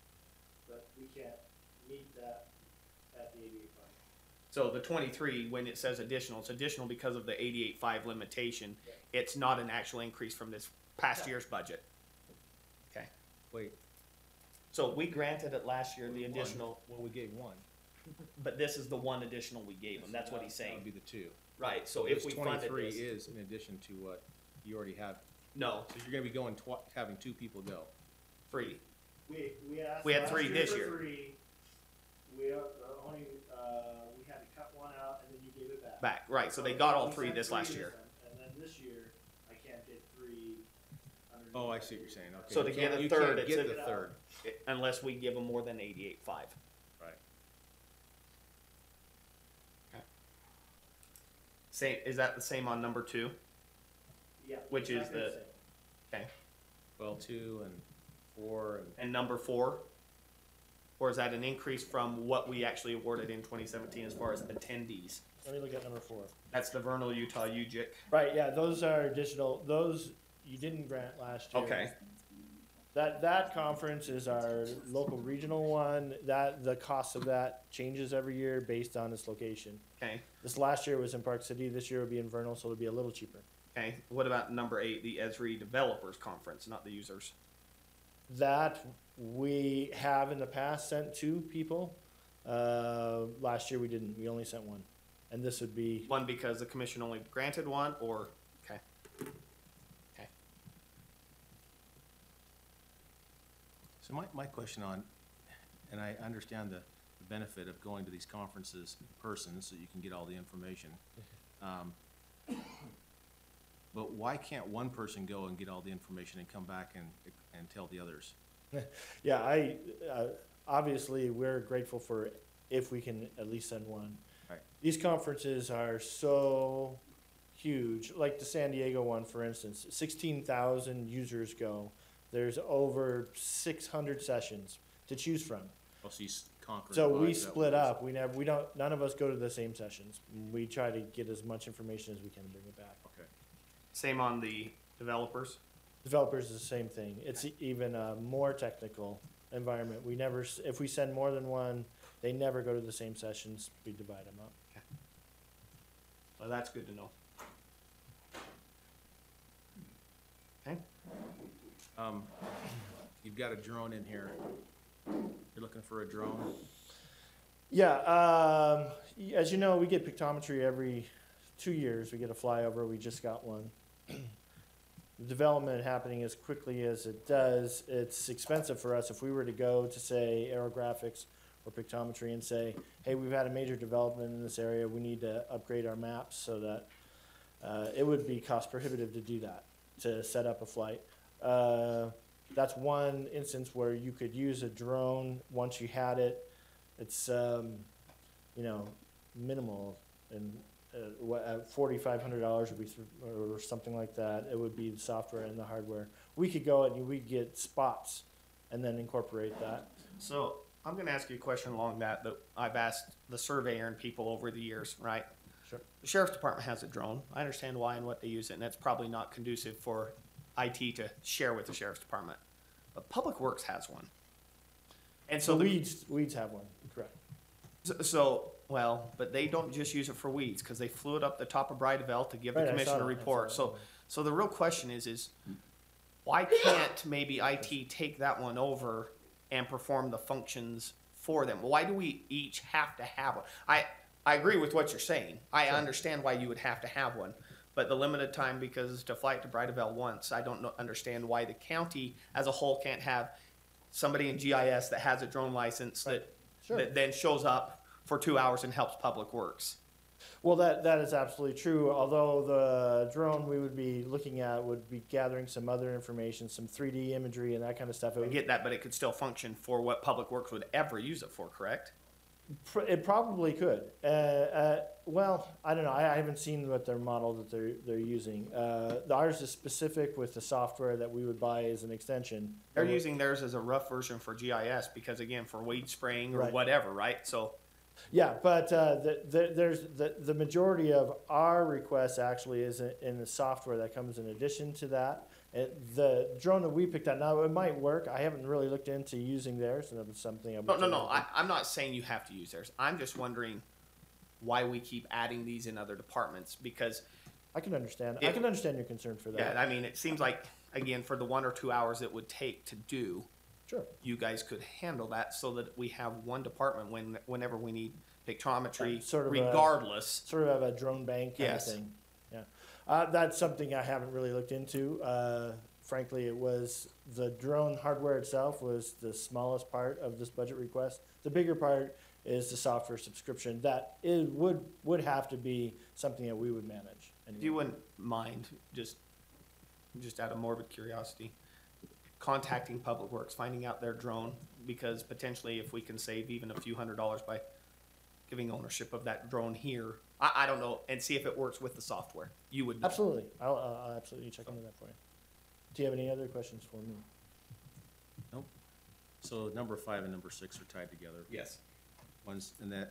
but we can't meet that at the 88.5. So the 23, when it says additional, it's additional because of the 88.5 limitation. It's not an actual increase from this past year's budget. Okay. Wait, So we granted it last year, the additional, well, we gave 1. but this is the one additional we gave them. That's what he's That would saying. be the 2. Right, so if we funded 23 this, is in addition to what you already have. no, So you're gonna be going, having 2 people go. 3. We asked. We had last 3 year this for year. 3. We only, we had to cut one out and then you gave it back. Back, right, so they got all We 3 sent this last year. time, and then this year, I can't get 3 underneath. Oh, I see what you're saying, okay. So to You get can't- a you third, can't it's get a- the third. Unless we give them more than 88.5. Right. Same, is that the same on number 2? Yeah. Which is exactly the- same. Okay. Well, 2 and 4 and. And number 4? Or is that an increase from what we actually awarded in 2017 as far as attendees? Let me look at number 4. That's the Vernal, Utah, UJIC. Right, yeah, those are additional, those you didn't grant last year. Okay. That conference is our local regional one, the cost of that changes every year based on its location. Okay. This last year was in Park City, this year will be in Vernal, so it'll be a little cheaper. Okay. What about number 8, the Esri Developers Conference, not the users? That we have in the past sent 2 people. Last year we didn't, we only sent 1. And this would be, One because the commission only granted one, or okay. Okay. So my question on, and I understand the benefit of going to these conferences in person so you can get all the information. But why can't one person go and get all the information and come back and tell the others? yeah, obviously, we're grateful for if we can at least send 1. Right. These conferences are so huge, like the San Diego one, for instance, 16,000 users go. There's over 600 sessions to choose from. Well, so you conquer. So we split up. None of us go to the same sessions. We try to get as much information as we can and bring it back. Okay. Same on the developers. Developers is the same thing. It's even a more technical environment. If we send more than 1, they never go to the same sessions. We divide them up. So that's good to know. Okay. You've got a drone in here. You're looking for a drone? Yeah, as you know, we get pictometry every 2 years. We get a flyover. We just got one. The development happening as quickly as it does, it's expensive for us. If we were to go to, say, aerographics or pictometry and say, hey, we've had a major development in this area, we need to upgrade our maps so that it would be cost prohibitive to do that, to set up a flight. That's one instance where you could use a drone once you had it. It's, minimal, and $4,500 would be, or something like that. It would be the software and the hardware. We could go and we get spots and then incorporate that. So I'm going to ask you a question along that I've asked the surveyor and people over the years, right? Sure. The sheriff's department has a drone. I understand why and what they use it, and it's probably not conducive for IT to share with the sheriff's department. But Public Works has one. And so So weeds have one, correct. Well, but they don't just use it for weeds, because they flew it up the top of Brideville to give the Right, I commission saw a that, I report. saw that. So the real question is why can't maybe IT take that one over and perform the functions for them? Why do we each have to have one? I agree with what you're saying. I understand why you would have to have one. But the limited time, because to fly it to Brideville once, I don't understand why the county as a whole can't have somebody in GIS that has a drone license Sure. that then shows up for 2 hours and helps Public Works. Well, that is absolutely true. Although the drone we would be looking at would be gathering some other information, some 3D imagery and that kind of stuff. I get that, but it could still function for what Public Works would ever use it for, correct? It probably could. Well, I don't know. I haven't seen what their model that they're using. Ours is specific with the software that we would buy as an extension. They're using theirs as a rough version for GIS because, again, for weed spraying or Right. whatever, right? So, Yeah, but there's the majority of our requests actually is in the software that comes in addition to that. The drone that we picked out, now it might work. I haven't really looked into using theirs, and that's something I'm. no. I'm not saying you have to use theirs. I'm just wondering why we keep adding these in other departments because, I can understand. I can understand your concern for that. yeah, I mean, it seems like, again, for the 1 or 2 hours it would take to do, Sure. you guys could handle that so that we have one department whenever we need pictometry, Sort of regardless. Sort of have a drone bank kind Yes. of thing. Yeah, that's something I haven't really looked into. frankly, it was, the drone hardware itself was the smallest part of this budget request. The bigger part is the software subscription. That is, would have to be something that we would manage. If you wouldn't mind, just out of morbid curiosity, contacting Public Works, finding out their drone, because potentially if we can save even a few $100s by giving ownership of that drone here, I don't know, and see if it works with the software. You would know. Absolutely. I'll absolutely check into that for you. Do you have any other questions for me? So number 5 and number 6 are tied together. Yes. One's, and the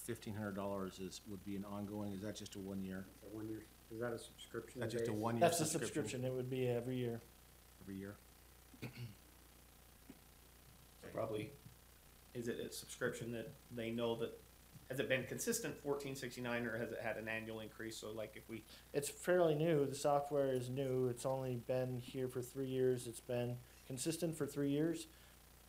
$1,500 would be an ongoing, is that just a 1 year? So 1 year, is that a subscription? That's just a base? 1 year That's the subscription? subscription. It would be every year. Every year? Probably, is it a subscription that they know that, has it been consistent $14.69, or has it had an annual increase? So like if we, It's fairly new. The software is new. It's only been here for 3 years. It's been consistent for 3 years.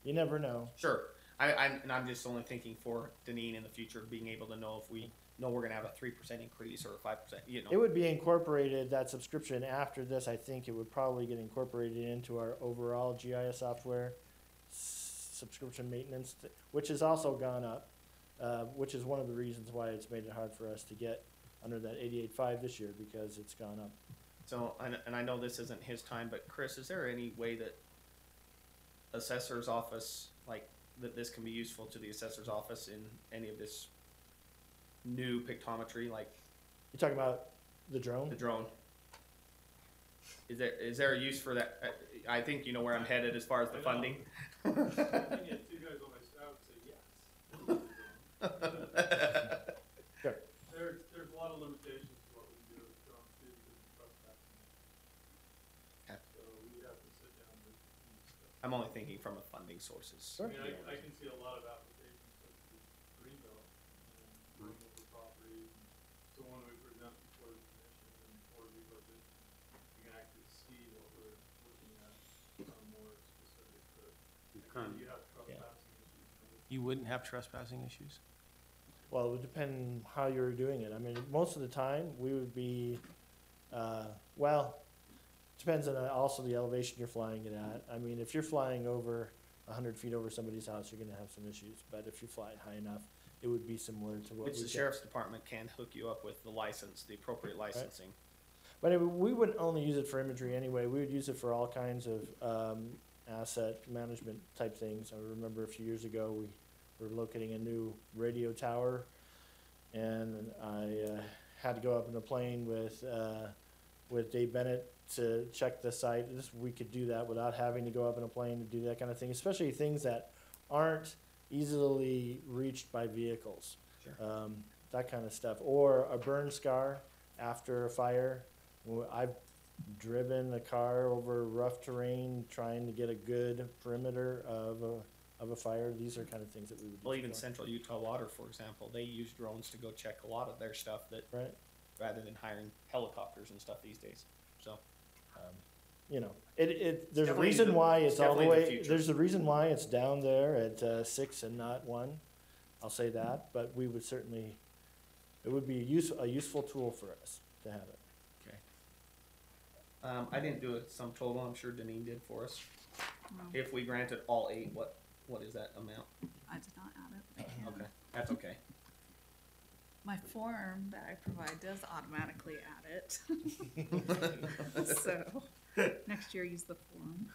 You never know. sure, I'm just only thinking for Deneen in the future, being able to know if we know we're gonna have a 3% increase or a 5%, you know. It would be incorporated, that subscription after this, I think it would probably get incorporated into our overall GIS software subscription maintenance, which has also gone up, which is one of the reasons why it's made it hard for us to get under that 88.5 this year, because it's gone up. So, and I know this isn't his time, but Chris, is there any way that assessor's office, like, that this can be useful to the assessor's office in any of this new pictometry, like You talking about the drone? the drone? Is there a use for that? I think you know where I'm headed as far as the funding. You guys on my staff say yes. Sure. There's a lot of limitations to what we do with drones too, because of trespassing. Okay. So we have to sit down and discuss. I'm only thinking from a funding sources. Sure. I mean, I can see a lot of applications such as greenbelt and going over property. So when we present before the commission and before we budget, you can actually see what we're looking at, more specific, but again, you have trespassing issues. You wouldn't have trespassing issues? Well, it would depend how you're doing it. I mean, most of the time, we would be, well, depends on also the elevation you're flying it at. I mean, if you're flying over 100 feet over somebody's house, you're gonna have some issues. But if you fly it high enough, it would be similar to what Which we the sheriff's department can hook you up with the license, the appropriate licensing. But we wouldn't only use it for imagery anyway. We would use it for all kinds of asset management type things. I remember a few years ago, we were locating a new radio tower, and I had to go up in a plane with Dave Bennett to check the site. We could do that without having to go up in a plane to do that kind of thing, especially things that aren't easily reached by vehicles. Sure. That kind of stuff. Or a burn scar after a fire. I've driven a car over rough terrain trying to get a good perimeter of a fire. These are kind of things that we would Well, use even for. Central Utah Water, for example, they use drones to go check a lot of their stuff that, Right. rather than hiring helicopters and stuff these days, so. You know, there's a definitely reason the- why it's it's all the definitely the way, future. there's a reason why it's down there at 6 and not 1. I'll say that, but we would certainly, it would be a useful tool for us to have it. Okay. I didn't do a sum total, I'm sure Deneen did for us. No, If we granted all 8, what is that amount? I did not add it. I can. Okay, that's okay. My form that I provide does automatically add it. So, next year use the form.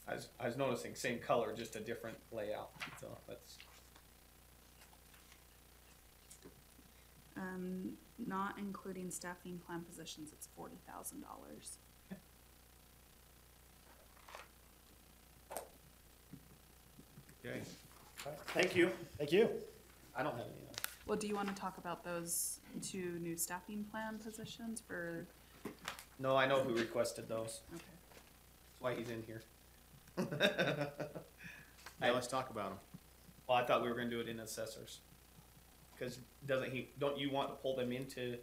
I was noticing same color, just a different layout, so that's, Not including staffing plan positions, it's $40,000. Okay. thank you. Thank you. I don't have any other. Well, do you wanna talk about those 2 new staffing plan positions for, No, I know who requested those, okay. that's why he's in here. Yeah, let's talk about them. Well, I thought we were gonna do it in assessors. Cause don't you want to pull them in to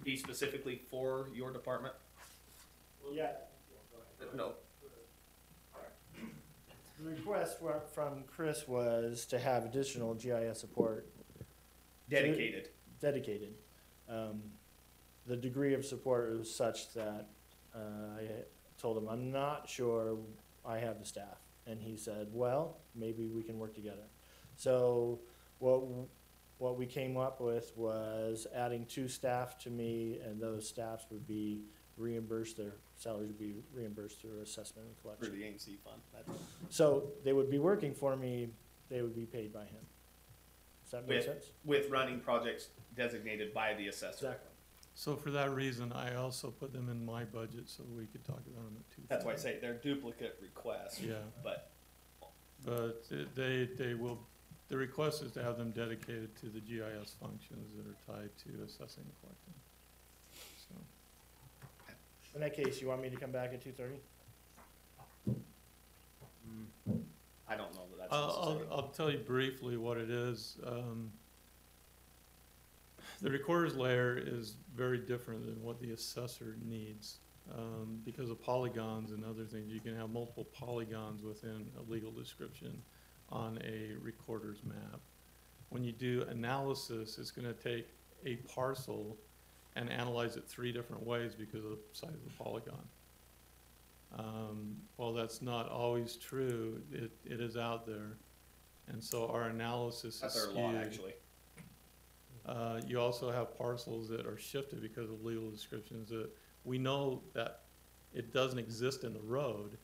be specifically for your department? Yeah. No, The request from Chris was to have additional GIS support dedicated. dedicated. the degree of support was such that I told him, I'm not sure I have the staff. And he said, well, maybe we can work together. So what we came up with was adding 2 staff to me, and those staffs would be reimbursed, their salaries would be reimbursed through assessment and For collection. the AMC fund. That's So they would be working for me, they would be paid by him. Does that make With- sense? with running projects designated by the assessor. Exactly. So for that reason, I also put them in my budget so we could talk about them at 2:30. That's why I say they're duplicate requests. Yeah. But But they will, the request is to have them dedicated to the GIS functions that are tied to assessing and collecting. So, In that case, you want me to come back at 2:30? I don't know that that's necessary. I'll tell you briefly what it is. The recorder's layer is very different than what the assessor needs. Because of polygons and other things, you can have multiple polygons within a legal description on a recorder's map. When you do analysis, it's gonna take a parcel and analyze it 3 different ways because of the size of the polygon. While that's not always true, it is out there. And so our analysis is That's our skewed. law, actually. You also have parcels that are shifted because of legal descriptions that we know that it doesn't exist in the road,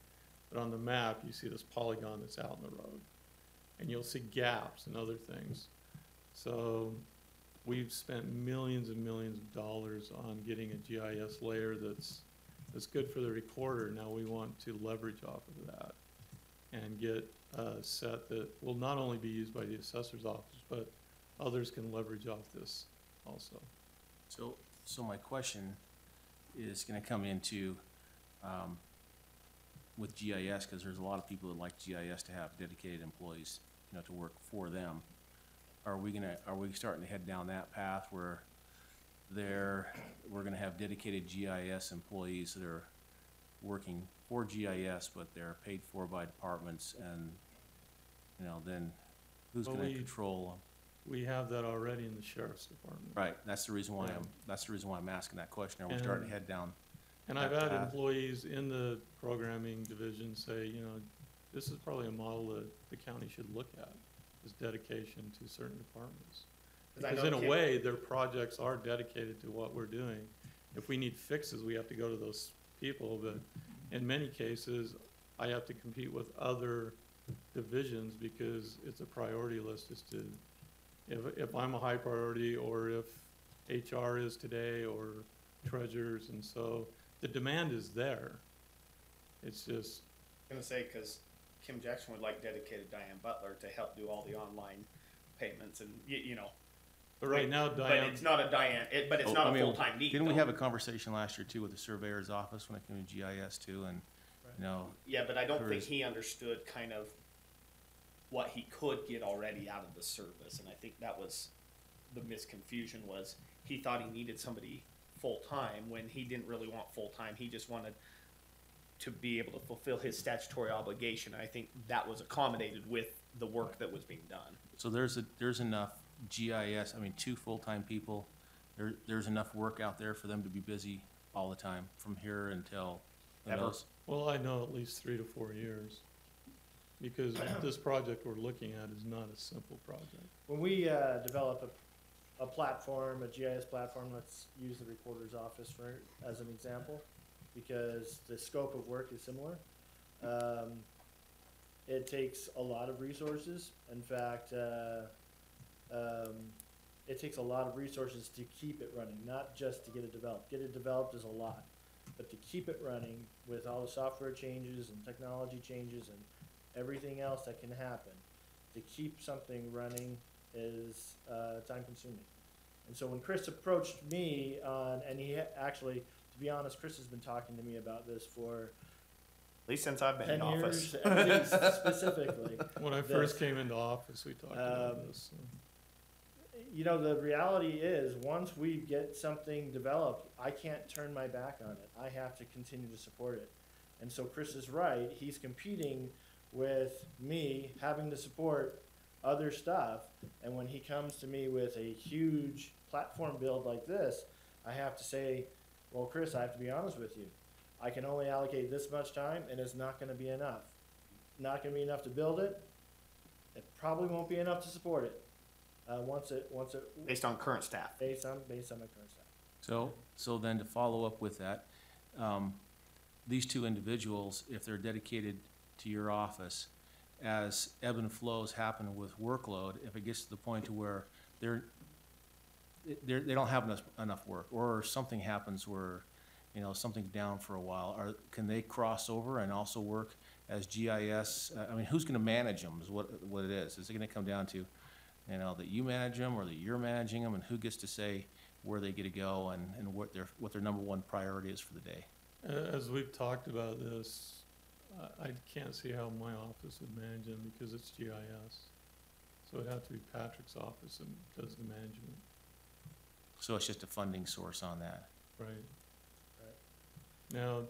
but on the map, you see this polygon that's out in the road. And you'll see gaps and other things. So we've spent millions and millions of dollars on getting a GIS layer that's good for the recorder. Now we want to leverage off of that and get a set that will not only be used by the assessor's office, but others can leverage off this also. So my question is gonna come into, with GIS, cause there's a lot of people that like GIS to have dedicated employees, to work for them. Are we starting to head down that path where we're gonna have dedicated GIS employees that are working for GIS, but they're paid for by departments, and, then who's Well, gonna control them? We have that already in the sheriff's department. Right, that's the reason why I'm asking that question. Are we starting to head down? And I've that had path? employees in the programming division say, this is probably a model that the county should look at, is dedication to certain departments. 'Cause I Because know in a Kim- way, their projects are dedicated to what we're doing. If we need fixes, we have to go to those people, but in many cases, I have to compete with other divisions because it's a priority list as to if I'm a high priority, or if HR is today, or treasurers, and so the demand is there. It's just, I'm gonna say, cause Kim Jackson would like dedicated Diane Butler to help do all the online payments and, but right now, but Diane, it's not a Diane, but it's Oh, not I a mean, full-time need. Didn't we though. have a conversation last year too with the surveyor's office when it came to GIS too, and, Yeah, but I don't think Curious. he understood kind of what he could get already out of the service, and I think that was the misconfusion, was he thought he needed somebody full-time when he didn't really want full-time, he just wanted to be able to fulfill his statutory obligation, and I think that was accommodated with the work that was being done. so there's enough GIS, 2 full-time people, there's enough work out there for them to be busy all the time, from here until, who Ever. knows? well, I know at least 3 to 4 years. Because this project we're looking at is not a simple project. When we develop a platform, a GIS platform, let's use the recorder's office as an example, because the scope of work is similar. It takes a lot of resources. In fact, it takes a lot of resources to keep it running, not just to get it developed. Get it developed is a lot, but to keep it running with all the software changes and technology changes and everything else that can happen, to keep something running is time consuming. And so when Chris approached me and he actually, to be honest, Chris has been talking to me about this for At least since I've been 10 in office. years, at least specifically. When I first came into office, we talked about this. So. The reality is, once we get something developed, I can't turn my back on it. I have to continue to support it. And so Chris is right, he's competing with me having to support other stuff, and when he comes to me with a huge platform build like this, I have to say, well, Chris, I have to be honest with you. I can only allocate this much time and it's not gonna be enough. Not gonna be enough to build it. It probably won't be enough to support it. Once it, Based on current staff. based on my current staff. So then to follow up with that, these two individuals, if they're dedicated to your office, as ebb and flows happen with workload, if it gets to the point to where they don't have enough work, or something happens where, you know, something's down for a while, can they cross over and also work as GIS? I mean, who's gonna manage them is what it is. Is it gonna come down to, you know, that you manage them or that you're managing them, and who gets to say where they get to go and what their number one priority is for the day? As we've talked about this, I can't see how my office would manage them because it's GIS. So it'd have to be Patrick's office that does the management. So it's just a funding source on that. Right. Right.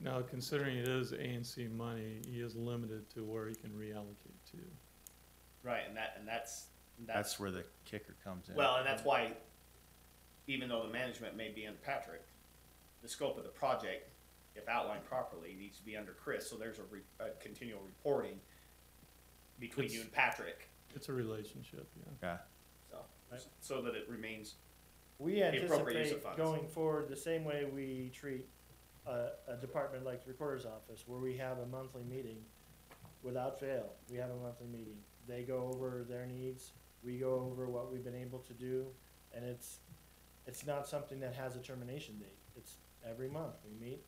Now considering it is A&C money, he is limited to where he can reallocate to. Right, and That's where the kicker comes in. well, and that's why, even though the management may be under Patrick, the scope of the project, if outlined properly, needs to be under Chris, so there's a continual reporting between you and Patrick, It's a relationship, yeah. Yeah. so that it remains. We The appropriate use of anticipate funds. going forward the same way we treat a department like the recorder's office, where we have a monthly meeting. Without fail, we have a monthly meeting. They go over their needs, we go over what we've been able to do, and it's not something that has a termination date. It's every month we meet.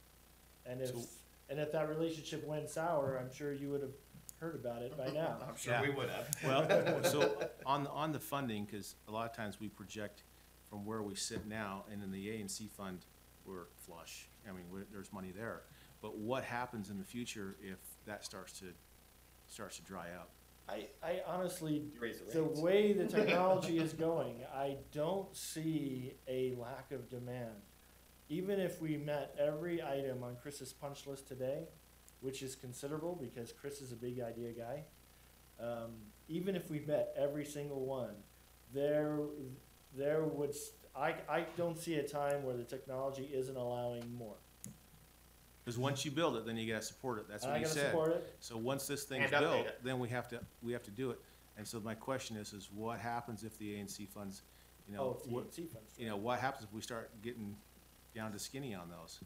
And if that relationship went sour, I'm sure you would have heard about it by now. I'm sure we would have. Well, so on the funding, because a lot of times we project from where we sit now, and in the A&C fund, we're flush. I mean, there's money there. But what happens in the future if that starts to dry up? I honestly, You raise the the rates. way the technology is going, I don't see a lack of demand. Even if we met every item on Chris's punch list today, which is considerable because Chris is a big idea guy, even if we met every single one, I don't see a time where the technology isn't allowing more. Because once you build it, then you gotta support it. That's And what I he gotta said. support it. So once this thing's And update built, it. then we have to do it. And so my question is what happens if the A&C funds, you know, Oh, if the ANC funds. you know, what happens if we start getting down to skinny on those?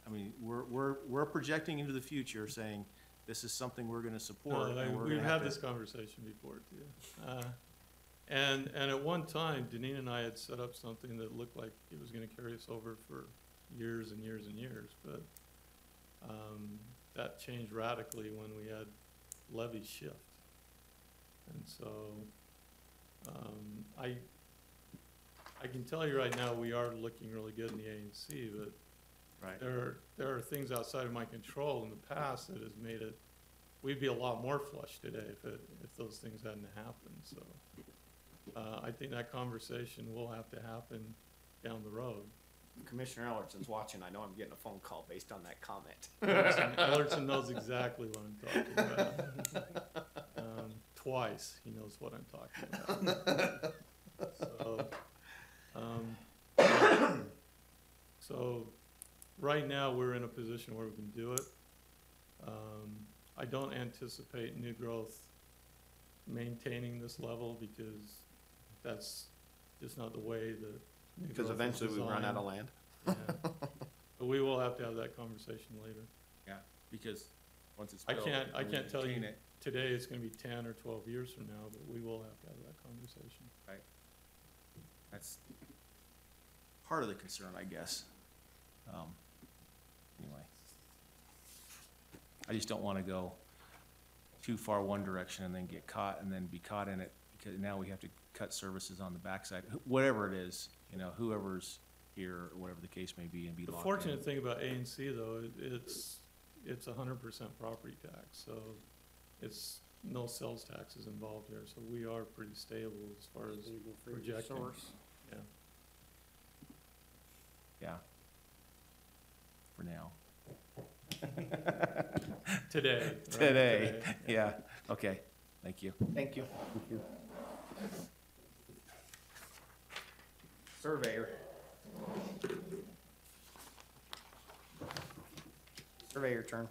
I mean, we're projecting into the future saying, this is something we're gonna support. and we're We've gonna had have to- this conversation before too. And at one time, Deneen and I had set up something that looked like it was gonna carry us over for years and years and years, but that changed radically when we had levy shift. And so, I can tell you right now, we are looking really good in the A&C, but Right. there are things outside of my control in the past that has made it, we'd be a lot more flush today if those things hadn't happened, so. I think that conversation will have to happen down the road. Commissioner Ellertson's watching, I know I'm getting a phone call based on that comment. Ellerton knows exactly what I'm talking about. Twice, he knows what I'm talking about. So, right now, we're in a position where we can do it. I don't anticipate new growth maintaining this level because that's just not the way the new Because growth is eventually we run out of designed. land. Yeah. But we will have to have that conversation later. Yeah, because once it's I built. can't and we tell you maintain it, today it's gonna be 10 or 12 years from now, but we will have to have that conversation. That's part of the concern, I guess. Anyway. I just don't wanna go too far one direction and then get caught and then be caught in it, because now we have to cut services on the backside, whatever it is, you know, whoever's here, or whatever the case may be, and be The locked in. fortunate thing about A&C though, it's 100% property tax, so it's no sales taxes involved here, so we are pretty stable as far as projecting. Yeah. Yeah. For now. Today. right? Today, yeah, okay, thank you. Thank you. Surveyor. Surveyor turn.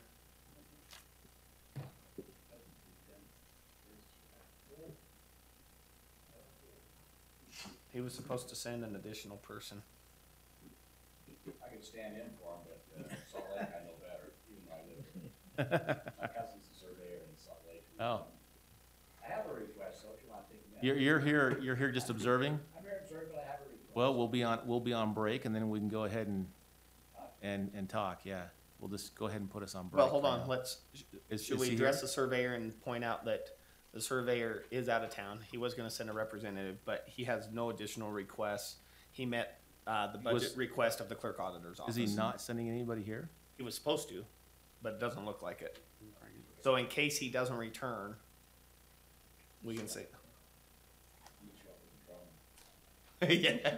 He was supposed to send an additional person. I could stand in for him, but Salt Lake I know better, even though I live here. My cousin's a surveyor in Salt Lake. Oh, I have a request, so if you want to take a minute. you're here just observing? I'm here observing, but I have a request. Well, we'll be on break and then we can go ahead and talk, yeah. We'll just go ahead and put us on break. Well, hold for on, now. Is should he we address here? the surveyor and point out that the surveyor is out of town? He was gonna send a representative, but he has no additional requests. He met, the budget request of the clerk auditor's office. Is he not sending anybody here? He was supposed to, but it doesn't look like it. So in case he doesn't return, we can say. You show up with a drum. Yeah.